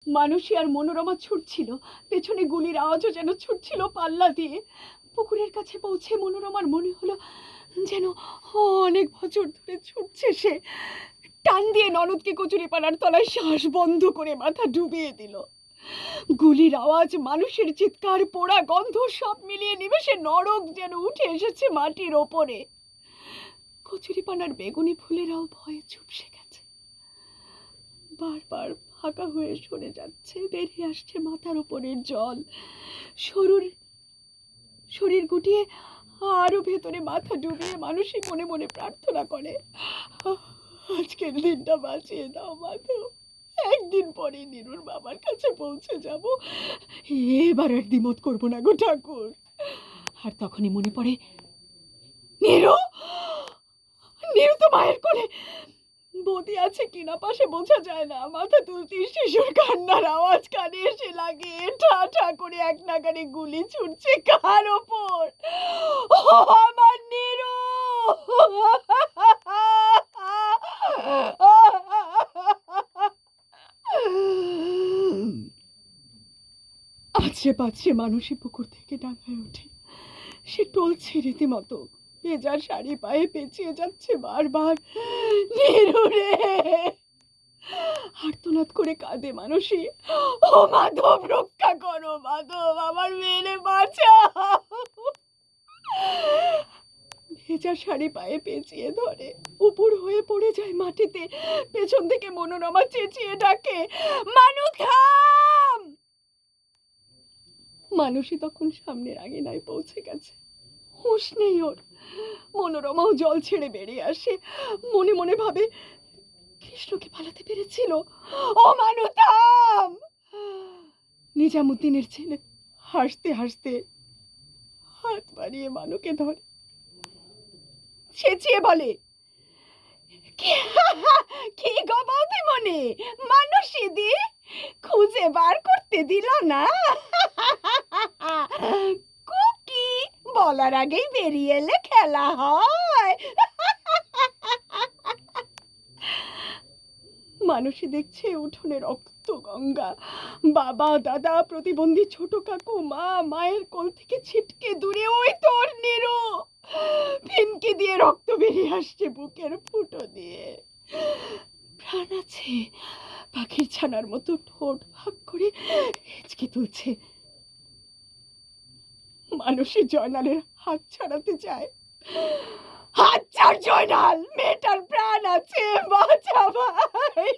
মানুষই আর মনোরমা ছুটছিল, পেছনে গুলির আওয়াজও যেন ছুটছিল পাল্লা দিয়ে। পুকুরের কাছে পৌঁছে মনোরমার মনে হলো যেন অনেক বছর ধরে ছুটছে সে। টান দিয়ে ননদকে কচুরিপানার তলায় শ্বাস বন্ধ করে মাথা ডুবিয়ে দিল। গুলির আওয়াজ, মানুষের চিৎকার, পোড়া গন্ধ সব মিলিয়ে নিমেষে নরক যেন উঠে এসেছে মাটির ওপরে। কচুরিপানার বেগুনি ফুলেরাও ভয়ে চুপসে গেছে, বারবার ফাঁকা হয়ে সরে যাচ্ছে, বেরিয়ে আসছে মাথার উপরের জল। শরীর গুটিয়ে আরো ভেতরে মাথা ডুবিয়ে মানুষই মনে মনে প্রার্থনা করে, আজকের দিনটা বাঁচিয়ে দাও মাধব, একদিন পরে নীরুর বাবার কাছে পৌঁছে যাব, এবার আর দ্বিমত করবো না গো ঠাকুর। আর তখনই মনে পড়ে, নীরু, নীরু তো মায়ের কোলে, বৌদি আছে কিনা পাশে বোঝা যায় না। মাথা তুলতেই শিশুর কান্নার আওয়াজ কানে এসে লাগে, ঠা ঠা করে এক নাগারে গুলি ছুটছে কার ওপর? ও আমার নীরু! আছড়ে পাছড়ে মানুষই পুকুর থেকে ডাঙায় ওঠে। সে টলছে রীতিমতো, ভেজা শাড়ি পায়ে পেঁচিয়ে যাচ্ছে বারবার, নীরু রে! আর্তনাদ করে কাঁদে মানুষই, ও মাধব, রক্ষা করো মাধব, আমার মেয়েরে বাঁচাও। ভেজা শাড়ি পায়ে পেঁচিয়ে ধরে, উপর হয়ে পড়ে যায় মাটিতে। পেছন থেকে মনোরমা চেঁচিয়ে ডাকে, মানু থাম! মানুষই তখন সামনের আঙিনায় পৌঁছে গেছে, হুঁশ নেই ওর। মনোরমাও জল ছেড়ে বেরিয়ে আসে, মনে মনে ভাবে, কৃষ্ণকে পালাতে পেরেছিল। ও মানু থাম! নিজামুদ্দিনের ছেলে হাসতে হাসতে হাত বাড়িয়ে মানুকে ধরে, চেঁচিয়ে বলে, কি গো বৌদিমণি, মানুষিদি খুঁজে বার করতে দিল না? কুকি বলার আগেই বেরিয়ে এলে খেলা হয়। মানুষই দেখছে উঠোনে রক্ত গঙ্গা, বাবা, দাদা, প্রতিবন্ধী ছোট কাকু, মা, মায়ের কোল থেকে ছিটকে দূরে ওই তোর নীরু, ফিনকি দিয়ে রক্ত বেরিয়ে আসছে বুকের ফুটো দিয়ে। প্রাণ আছে, পাখির ছানার মতো ঠোঁট ভাগ করে হেঁচকে তুলছে। মানুষই জয়নালের হাত ছাড়াতে চায়, হাত ছাড় জয়নাল, মেয়েটার প্রাণ আছে, বাঁচা ভাই।